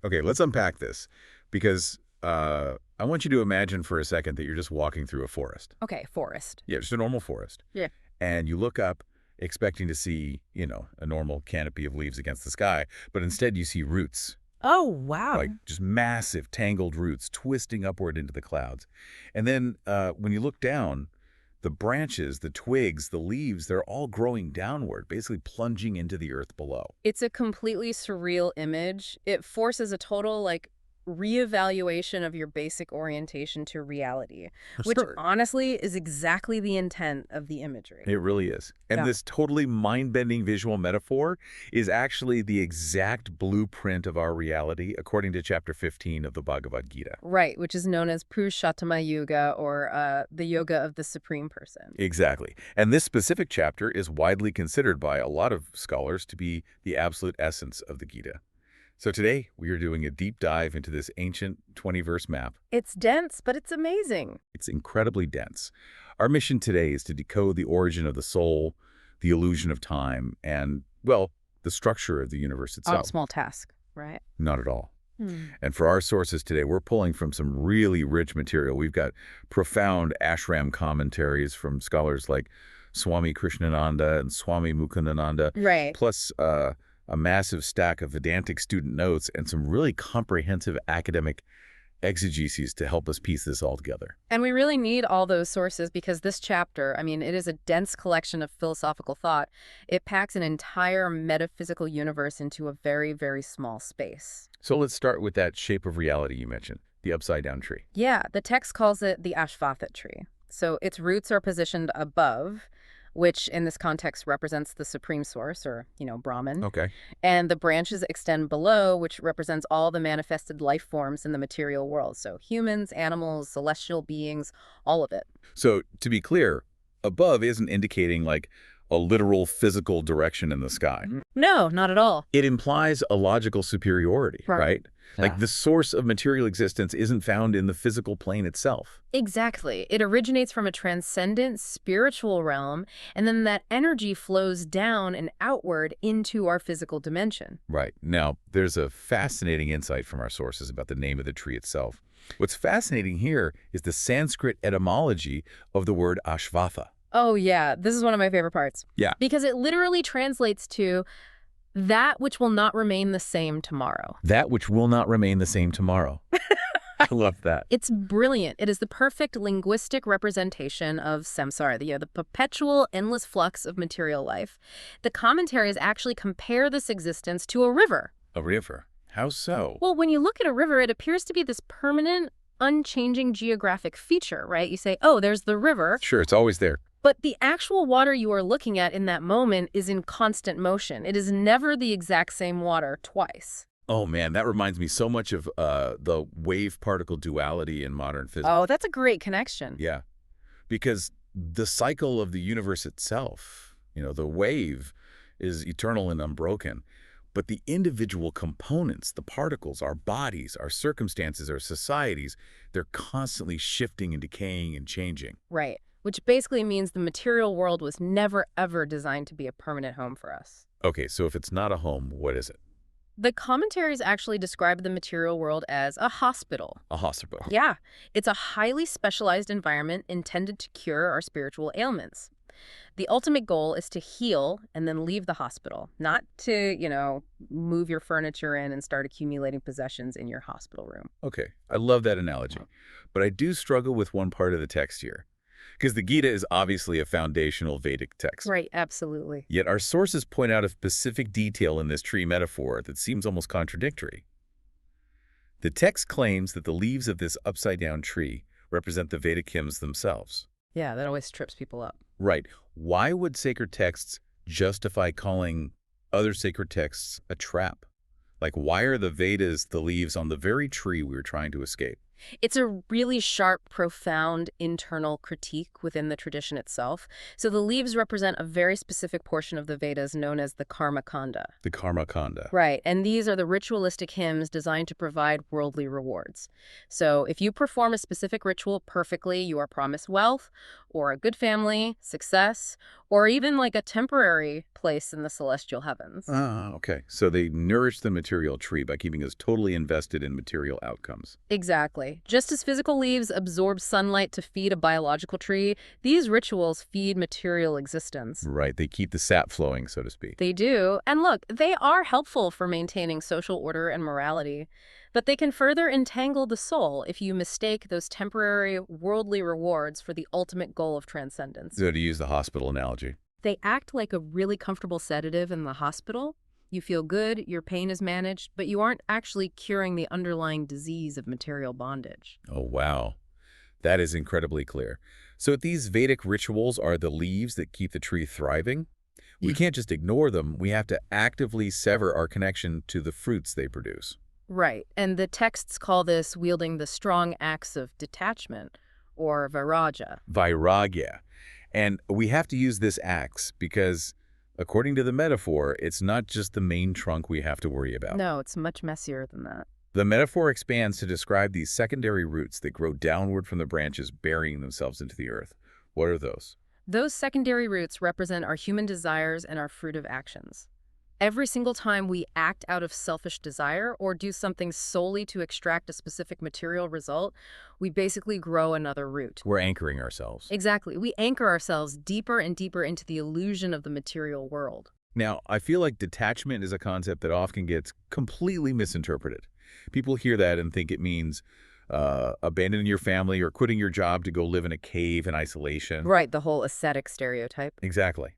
Okay, let's unpack this because I want you to imagine for a second that you're just walking through a forest. Okay, forest. Yeah, just a normal forest. Yeah. And you look up expecting to see, a normal canopy of leaves against the sky, but instead you see roots, Oh, wow. like just massive tangled roots twisting upward into the clouds. And then when you look down, the branches, the twigs, the leaves, they're all growing downward, basically plunging into the earth below. It's a completely surreal image. It forces a total, reevaluation of your basic orientation to reality, which Sure. honestly is exactly the intent of the imagery. It really is. And Yeah. this totally mind-bending visual metaphor is actually the exact blueprint of our reality, according to chapter 15 of the Bhagavad Gita. Right, which is known as Purushottam Yoga or the yoga of the supreme person. Exactly. And this specific chapter is widely considered by a lot of scholars to be the absolute essence of the Gita. So today, we are doing a deep dive into this ancient 20-verse map. It's dense, but it's amazing. It's incredibly dense. Our mission today is to decode the origin of the soul, the illusion of time, and, well, the structure of the universe Not a itself. small task, right? Not at all. And for our sources today, we're pulling from some really rich material. We've got profound ashram commentaries from scholars like Swami Krishnananda and Swami Mukundananda, Right. plus a massive stack of Vedantic student notes and some really comprehensive academic exegeses to help us piece this all together. And we really need all those sources because this chapter, it is a dense collection of philosophical thought. It packs an entire metaphysical universe into a very, very small space. So let's start with that shape of reality you mentioned, the upside-down tree. Yeah, the text calls it the Ashvatha tree. So its roots are positioned above, which in this context represents the supreme source, or, Brahman. Okay. And the branches extend below, which represents all the manifested life forms in the material world. So humans, animals, celestial beings, all of it. So to be clear, above isn't indicating like a literal physical direction in the sky. No, not at all. It implies a logical superiority, right? Like Yeah. the source of material existence isn't found in the physical plane itself. Exactly. It originates from a transcendent spiritual realm, and then that energy flows down and outward into our physical dimension. Right. Now, there's a fascinating insight from our sources about the name of the tree itself. What's fascinating here is the Sanskrit etymology of the word Ashvatha. Oh, yeah. This is one of my favorite parts. Yeah. Because it literally translates to that which will not remain the same tomorrow. That which will not remain the same tomorrow. I love that. It's brilliant. It is the perfect linguistic representation of samsara, the perpetual, endless flux of material life. The commentaries actually compare this existence to a river. A river. How so? Well, when you look at a river, it appears to be this permanent, unchanging geographic feature, right? You say, oh, there's the river. Sure, it's always there. But the actual water you are looking at in that moment is in constant motion. It is never the exact same water twice. Oh, man, that reminds me so much of the wave-particle duality in modern physics. Oh, that's a great connection. Yeah, because the cycle of the universe itself, the wave, is eternal and unbroken. But the individual components, the particles, our bodies, our circumstances, our societies, they're constantly shifting and decaying and changing. Right. Which basically means the material world was never, ever designed to be a permanent home for us. Okay, so if it's not a home, what is it? The commentaries actually describe the material world as a hospital. A hospital. Yeah, it's a highly specialized environment intended to cure our spiritual ailments. The ultimate goal is to heal and then leave the hospital, not to, move your furniture in and start accumulating possessions in your hospital room. Okay, I love that analogy. But I do struggle with one part of the text here. Because the Gita is obviously a foundational Vedic text. Right, absolutely. Yet our sources point out a specific detail in this tree metaphor that seems almost contradictory. The text claims that the leaves of this upside-down tree represent the Vedic hymns themselves. Yeah, that always trips people up. Right. Why would sacred texts justify calling other sacred texts a trap? Like, why are the Vedas the leaves on the very tree we were trying to escape? It's a really sharp, profound internal critique within the tradition itself. So the leaves represent a very specific portion of the Vedas known as the Karma Kanda. The Karma Kanda. Right, and these are the ritualistic hymns designed to provide worldly rewards. So if you perform a specific ritual perfectly, you are promised wealth, or a good family, success, or even like a temporary place in the celestial heavens. Ah, okay. So they nourish the material tree by keeping us totally invested in material outcomes. Exactly. Just as physical leaves absorb sunlight to feed a biological tree, these rituals feed material existence. Right. They keep the sap flowing, so to speak. They do. And look, they are helpful for maintaining social order and morality. But they can further entangle the soul if you mistake those temporary worldly rewards for the ultimate goal of transcendence. So to use the hospital analogy. They act like a really comfortable sedative in the hospital. You feel good, your pain is managed, but you aren't actually curing the underlying disease of material bondage. Oh, wow. That is incredibly clear. So these Vedic rituals are the leaves that keep the tree thriving? We can't just ignore them. We have to actively sever our connection to the fruits they produce. Right, and the texts call this wielding the strong axe of detachment, or viraja. Vairagya. And we have to use this axe because, according to the metaphor, it's not just the main trunk we have to worry about. No, it's much messier than that. The metaphor expands to describe these secondary roots that grow downward from the branches, burying themselves into the earth. What are those? Those secondary roots represent our human desires and our fruitive actions. Every single time we act out of selfish desire or do something solely to extract a specific material result, we basically grow another root. We're anchoring ourselves. Exactly. We anchor ourselves deeper and deeper into the illusion of the material world. Now, I feel like detachment is a concept that often gets completely misinterpreted. People hear that and think it means abandoning your family or quitting your job to go live in a cave in isolation. Right, the whole ascetic stereotype. Exactly.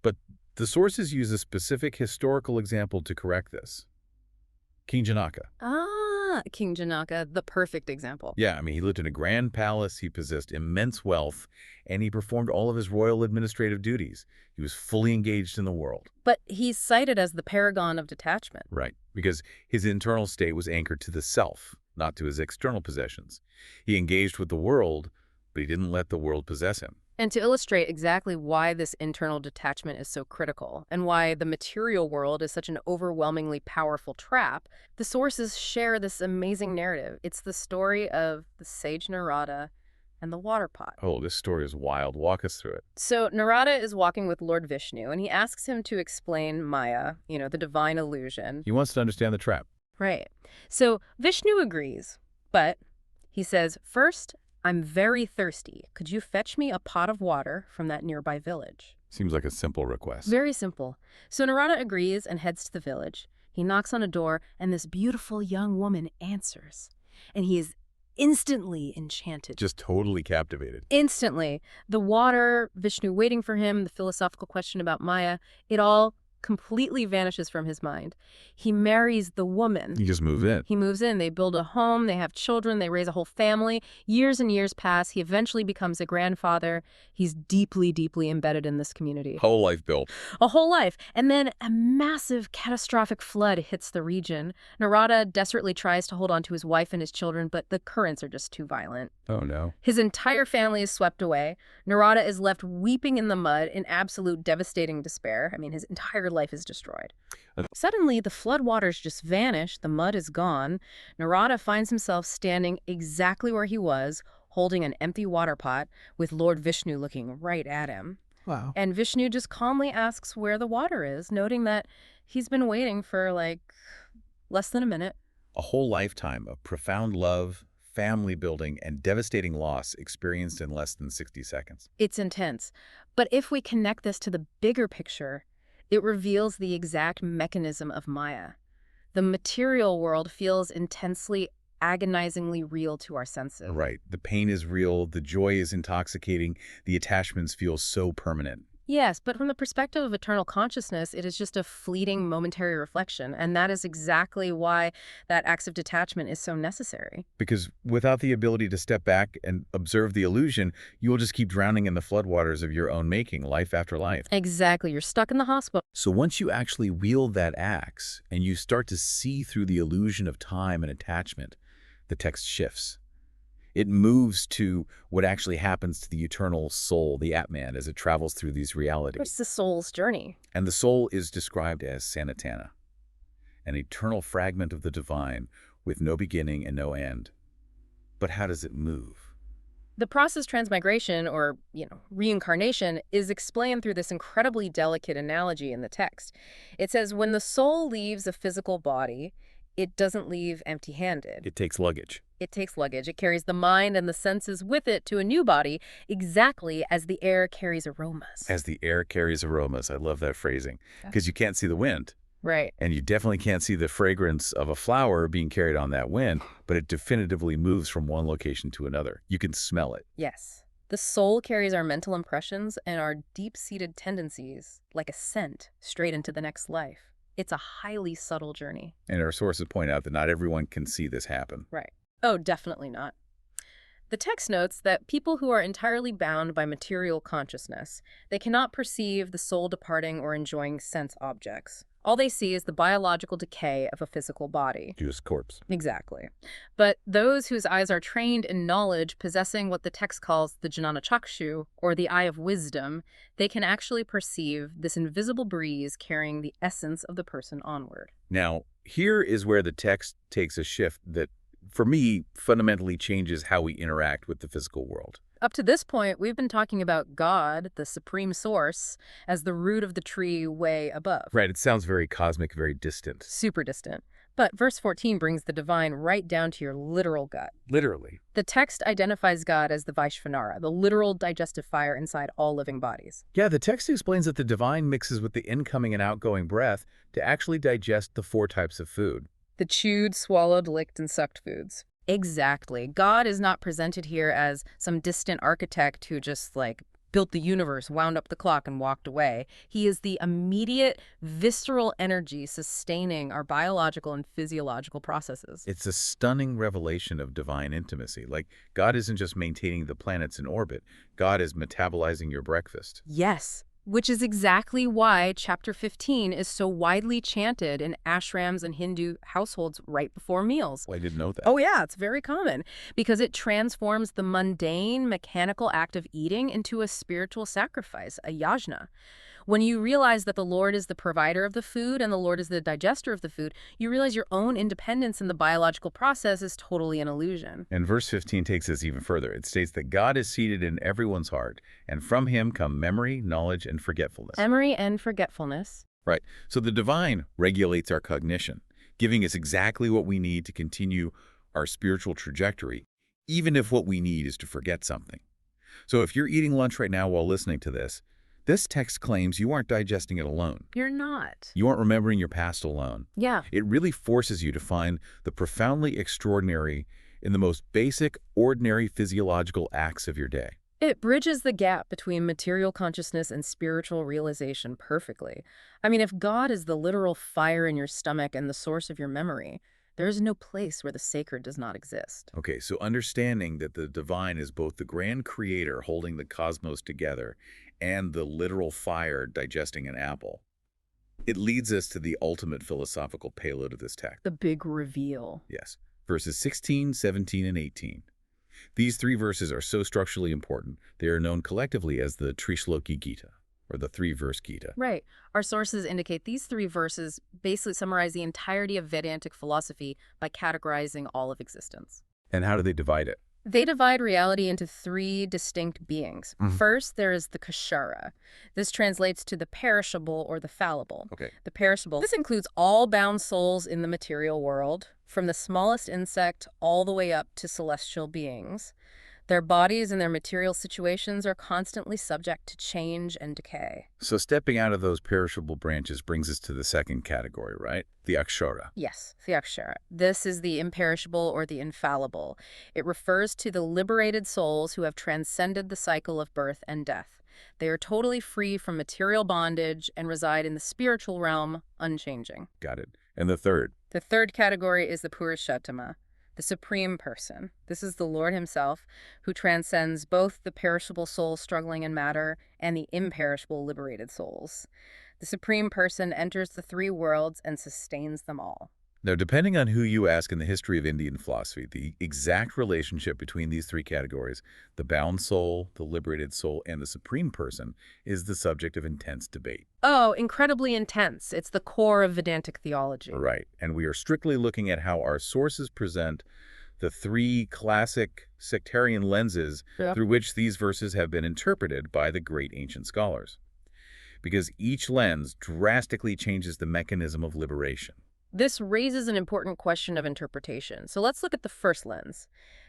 But the sources use a specific historical example to correct this. King Janaka. Ah, King Janaka, the perfect example. Yeah, I mean, he lived in a grand palace, he possessed immense wealth, and he performed all of his royal administrative duties. He was fully engaged in the world. But he's cited as the paragon of detachment. Right, because his internal state was anchored to the self, not to his external possessions. He engaged with the world, but he didn't let the world possess him. And to illustrate exactly why this internal detachment is so critical and why the material world is such an overwhelmingly powerful trap, the sources share this amazing narrative. It's the story of the sage Narada and the water pot. Oh, this story is wild. Walk us through it. So Narada is walking with Lord Vishnu, and he asks him to explain Maya, the divine illusion. He wants to understand the trap. Right. So Vishnu agrees, but he says, first, I'm very thirsty. Could you fetch me a pot of water from that nearby village? Seems like a simple request. Very simple. So Narada agrees and heads to the village. He knocks on a door, and this beautiful young woman answers. And he is instantly enchanted. Just totally captivated. Instantly. The water, Vishnu waiting for him, the philosophical question about Maya, it all completely vanishes from his mind. He marries the woman. He just moves in. He moves in. They build a home. They have children. They raise a whole family. Years and years pass. He eventually becomes a grandfather. He's deeply, deeply embedded in this community. Whole life built. A whole life. And then a massive catastrophic flood hits the region. Narada desperately tries to hold on to his wife and his children, but the currents are just too violent. Oh, no. His entire family is swept away. Narada is left weeping in the mud in absolute devastating despair. I mean, his entire life is destroyed. Suddenly, the floodwaters just vanish. The mud is gone. Narada finds himself standing exactly where he was, holding an empty water pot, with Lord Vishnu looking right at him. Wow. And Vishnu just calmly asks where the water is, noting that he's been waiting for, less than a minute. A whole lifetime of profound love, family building, and devastating loss experienced in less than 60 seconds. It's intense. But if we connect this to the bigger picture, it reveals the exact mechanism of Maya. The material world feels intensely, agonizingly real to our senses. Right. The pain is real, the joy is intoxicating, the attachments feel so permanent. Yes, but from the perspective of eternal consciousness, it is just a fleeting momentary reflection, and that is exactly why that act of detachment is so necessary. Because without the ability to step back and observe the illusion, you will just keep drowning in the floodwaters of your own making, life after life. Exactly. You're stuck in the hospital. So once you actually wield that axe and you start to see through the illusion of time and attachment, the text shifts. It moves to what actually happens to the eternal soul, the Atman, as it travels through these It's realities. the soul's journey. And the soul is described as Sanatana, an eternal fragment of the divine with no beginning and no end. But how does it move? The process transmigration, or, reincarnation, is explained through this incredibly delicate analogy in the text. It says, when the soul leaves a physical body, it doesn't leave empty-handed. It takes luggage. It takes luggage. It carries the mind and the senses with it to a new body, exactly as the air carries aromas. As the air carries aromas. I love that phrasing. Because you can't see the wind. Right. And you definitely can't see the fragrance of a flower being carried on that wind, but it definitively moves from one location to another. You can smell it. Yes. The soul carries our mental impressions and our deep-seated tendencies, like a scent, straight into the next life. It's a highly subtle journey. And our sources point out that not everyone can see this happen. Right. Oh, definitely not. The text notes that people who are entirely bound by material consciousness, they cannot perceive the soul departing or enjoying sense objects. All they see is the biological decay of a physical body. Just corpse. Exactly. But those whose eyes are trained in knowledge, possessing what the text calls the Jnana Chakshu, or the eye of wisdom, they can actually perceive this invisible breeze carrying the essence of the person onward. Now, here is where the text takes a shift that, for me, fundamentally changes how we interact with the physical world. Up to this point, we've been talking about God, the supreme source, as the root of the tree way above. Right, it sounds very cosmic, very distant. Super distant. But verse 14 brings the divine right down to your literal gut. Literally. The text identifies God as the Vaishvanara, the literal digestive fire inside all living bodies. Yeah, the text explains that the divine mixes with the incoming and outgoing breath to actually digest the 4 types of food. The chewed, swallowed, licked, and sucked foods. Exactly. God is not presented here as some distant architect who just, built the universe, wound up the clock, and walked away. He is the immediate, visceral energy sustaining our biological and physiological processes. It's a stunning revelation of divine intimacy. God isn't just maintaining the planets in orbit. God is metabolizing your breakfast. Yes. Which is exactly why Chapter 15 is so widely chanted in ashrams and Hindu households right before meals. Well, I didn't know that. Oh yeah, it's very common because it transforms the mundane, mechanical act of eating into a spiritual sacrifice, a yajna. When you realize that the Lord is the provider of the food and the Lord is the digester of the food, you realize your own independence in the biological process is totally an illusion. And verse 15 takes this even further. It states that God is seated in everyone's heart, and from him come memory, knowledge, and forgetfulness. Memory and forgetfulness. Right. So the divine regulates our cognition, giving us exactly what we need to continue our spiritual trajectory, even if what we need is to forget something. So if you're eating lunch right now while listening to this text claims you aren't digesting it alone. You're not. You aren't remembering your past alone. Yeah. It really forces you to find the profoundly extraordinary in the most basic, ordinary physiological acts of your day. It bridges the gap between material consciousness and spiritual realization perfectly. I mean, if God is the literal fire in your stomach and the source of your memory, there is no place where the sacred does not exist. Okay, so understanding that the divine is both the grand creator holding the cosmos together and the literal fire digesting an apple, it leads us to the ultimate philosophical payload of this text. The big reveal. Yes, verses 16, 17, and 18. These 3 verses are so structurally important, they are known collectively as the Trishloki Gita, or the 3-verse Gita. Right. Our sources indicate these 3 verses basically summarize the entirety of Vedantic philosophy by categorizing all of existence. And how do they divide it? They divide reality into 3 distinct beings. First, there is the Kshara. This translates to the perishable or the fallible. Okay. The perishable. This includes all bound souls in the material world, from the smallest insect all the way up to celestial beings. Their bodies and their material situations are constantly subject to change and decay. So stepping out of those perishable branches brings us to the second category, right? The Akshara. Yes, the Akshara. This is the imperishable or the infallible. It refers to the liberated souls who have transcended the cycle of birth and death. They are totally free from material bondage and reside in the spiritual realm, unchanging. Got it. And the third? The third category is the Purushottama, the supreme person. This is the Lord himself, who transcends both the perishable souls struggling in matter and the imperishable liberated souls. The supreme person enters the 3 worlds and sustains them all. Now, depending on who you ask in the history of Indian philosophy, the exact relationship between these three categories, the bound soul, the liberated soul, and the supreme person, is the subject of intense debate. Oh, incredibly intense. It's the core of Vedantic theology. Right. And we are strictly looking at how our sources present the three classic sectarian lenses through which these verses have been interpreted by the great ancient scholars. Because each lens drastically changes the mechanism of liberation. This raises an important question of interpretation. So let's look at the first lens.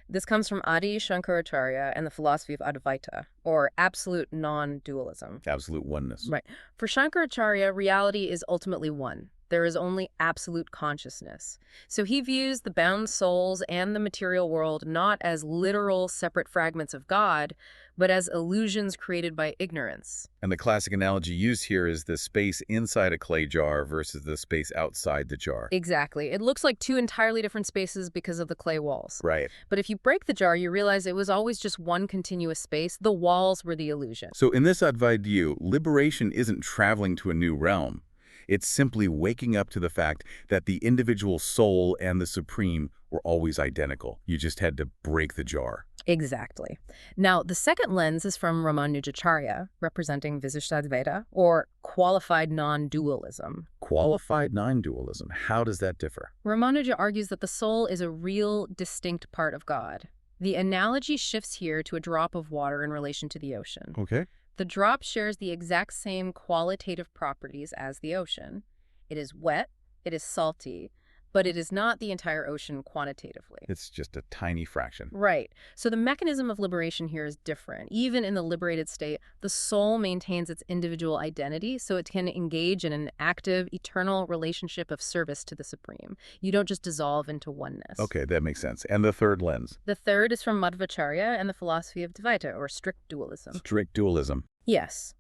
This comes from Adi Shankaracharya and the philosophy of Advaita, or absolute non-dualism. Absolute oneness. Right. For Shankaracharya, reality is ultimately one. There is only absolute consciousness. So he views the bound souls and the material world not as literal separate fragments of God, but as illusions created by ignorance. And the classic analogy used here is the space inside a clay jar versus the space outside the jar. Exactly. It looks like two entirely different spaces because of the clay walls. Right. But if you break the jar, you realize it was always just one continuous space. The walls were the illusion. So in this Advaita view, liberation isn't traveling to a new realm. It's simply waking up to the fact that the individual soul and the supreme were always identical. You just had to break the jar. Exactly. Now, the second lens is from Ramanujacharya, representing Visishtadvaita, or qualified non-dualism. Qualified non-dualism. How does that differ? Ramanuja argues that the soul is a real, distinct part of God. The analogy shifts here to a drop of water in relation to the ocean. Okay. The drop shares the exact same qualitative properties as the ocean. It is wet, it is salty, but it is not the entire ocean quantitatively. It's just a tiny fraction. Right. So the mechanism of liberation here is different. Even in the liberated state, the soul maintains its individual identity, so it can engage in an active, eternal relationship of service to the Supreme. You don't just dissolve into oneness. Okay, that makes sense. And the third lens? The third is from Madhvacharya and the philosophy of Dvaita, or strict dualism. Strict dualism. Yes.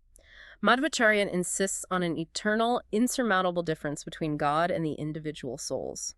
Madhvacharya insists on an eternal, insurmountable difference between God and the individual souls.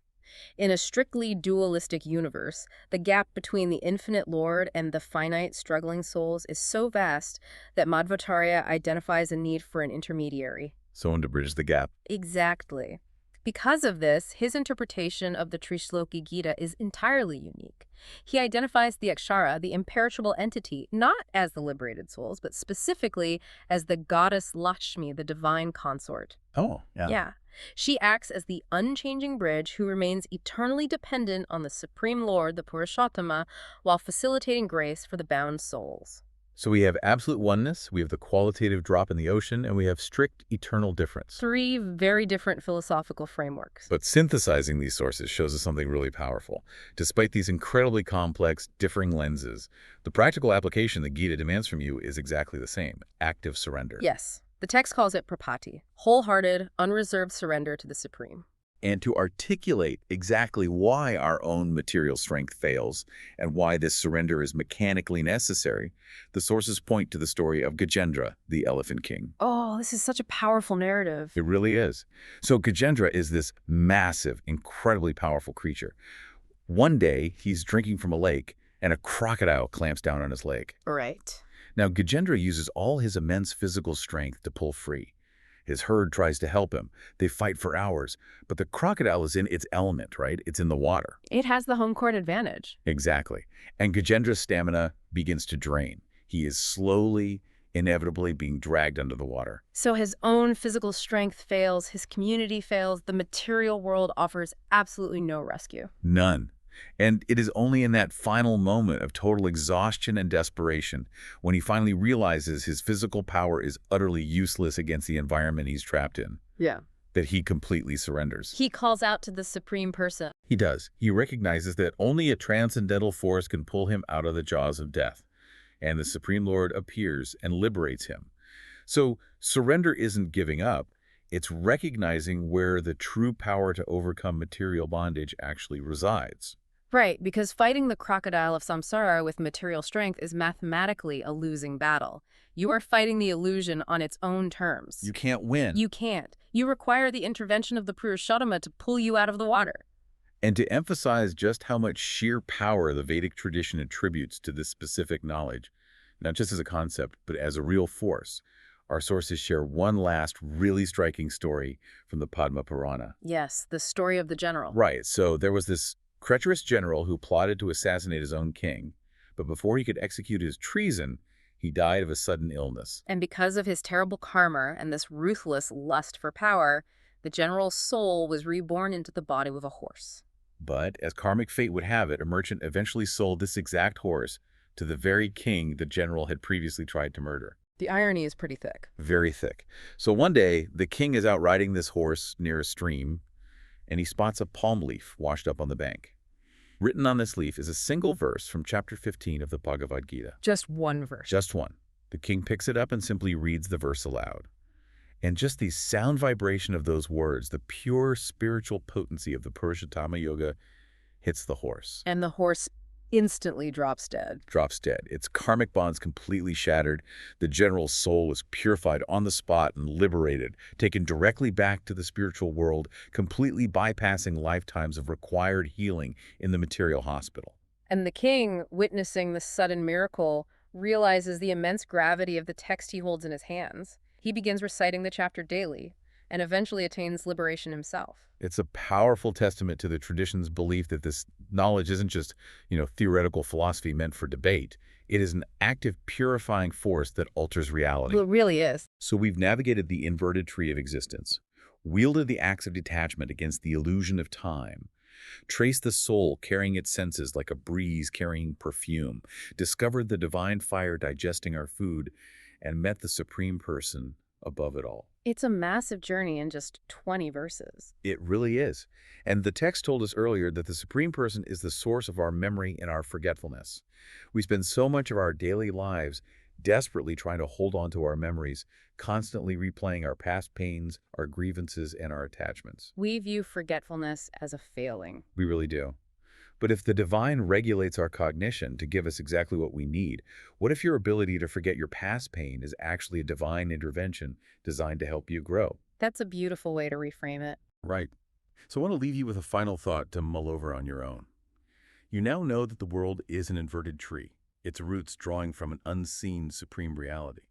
In a strictly dualistic universe, the gap between the infinite Lord and the finite, struggling souls is so vast that Madhvacharya identifies a need for an intermediary. Someone to bridge the gap. Exactly. Because of this, his interpretation of the Trishloki Gita is entirely unique. He identifies the Akshara, the imperishable entity, not as the liberated souls, but specifically as the goddess Lakshmi, the divine consort. Oh, yeah. Yeah. She acts as the unchanging bridge who remains eternally dependent on the Supreme Lord, the Purushottama, while facilitating grace for the bound souls. So we have absolute oneness, we have the qualitative drop in the ocean, and we have strict eternal difference. Three very different philosophical frameworks. But synthesizing these sources shows us something really powerful. Despite these incredibly complex, differing lenses, the practical application the Gita demands from you is exactly the same: active surrender. Yes. The text calls it prapati, wholehearted, unreserved surrender to the Supreme. And to articulate exactly why our own material strength fails and why this surrender is mechanically necessary, the sources point to the story of Gajendra, the Elephant King. Oh, this is such a powerful narrative. It really is. So Gajendra is this massive, incredibly powerful creature. One day, he's drinking from a lake, and a crocodile clamps down on his leg. Right. Now, Gajendra uses all his immense physical strength to pull free. His herd tries to help him. They fight for hours, but the crocodile is in its element, right? It's in the water. It has the home court advantage. Exactly. And Gajendra's stamina begins to drain. He is slowly, inevitably being dragged under the water. So his own physical strength fails, his community fails, the material world offers absolutely no rescue. None. And it is only in that final moment of total exhaustion and desperation, when he finally realizes his physical power is utterly useless against the environment he's trapped in, that he completely surrenders. He calls out to the Supreme Person. He does. He recognizes that only a transcendental force can pull him out of the jaws of death, and the Supreme Lord appears and liberates him. So surrender isn't giving up. It's recognizing where the true power to overcome material bondage actually resides. Right, because fighting the crocodile of samsara with material strength is mathematically a losing battle. You are fighting the illusion on its own terms. You can't win. You can't. You require the intervention of the Purushottama to pull you out of the water. And to emphasize just how much sheer power the Vedic tradition attributes to this specific knowledge, not just as a concept, but as a real force, our sources share one last really striking story from the Padma Purana. Yes, the story of the general. Right, so there was this treacherous general who plotted to assassinate his own king, but before he could execute his treason, he died of a sudden illness. And because of his terrible karma and this ruthless lust for power, the general's soul was reborn into the body of a horse. But as karmic fate would have it, a merchant eventually sold this exact horse to the very king the general had previously tried to murder. The irony is pretty thick. Very thick. So one day, the king is out riding this horse near a stream, and he spots a palm leaf washed up on the bank. Written on this leaf is a single verse from chapter 15 of the Bhagavad Gita. Just one verse. Just one. The king picks it up and simply reads the verse aloud. And just the sound vibration of those words, the pure spiritual potency of the Purushottam yoga, hits the horse. And the horse instantly drops dead. Drops dead. Its karmic bonds completely shattered. The general's soul was purified on the spot and liberated, taken directly back to the spiritual world, completely bypassing lifetimes of required healing in the material hospital. And the king, witnessing this sudden miracle, realizes the immense gravity of the text he holds in his hands. He begins reciting the chapter daily and eventually attains liberation himself. It's a powerful testament to the tradition's belief that this knowledge isn't just, theoretical philosophy meant for debate. It is an active, purifying force that alters reality. Well, it really is. So we've navigated the inverted tree of existence, wielded the axe of detachment against the illusion of time, traced the soul carrying its senses like a breeze carrying perfume, discovered the divine fire digesting our food, and met the Supreme Person above it all. It's a massive journey in just 20 verses. It really is. And the text told us earlier that the Supreme Person is the source of our memory and our forgetfulness. We spend so much of our daily lives desperately trying to hold on to our memories, constantly replaying our past pains, our grievances, and our attachments. We view forgetfulness as a failing. We really do. But if the divine regulates our cognition to give us exactly what we need, what if your ability to forget your past pain is actually a divine intervention designed to help you grow? That's a beautiful way to reframe it. Right. So I want to leave you with a final thought to mull over on your own. You now know that the world is an inverted tree, its roots drawing from an unseen supreme reality.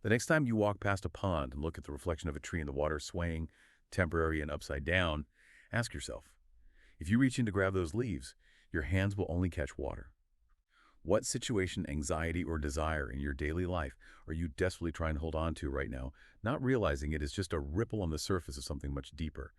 The next time you walk past a pond and look at the reflection of a tree in the water swaying, temporary and upside down, ask yourself, if you reach in to grab those leaves, your hands will only catch water. What situation, anxiety, or desire in your daily life are you desperately trying to hold on to right now, not realizing it is just a ripple on the surface of something much deeper?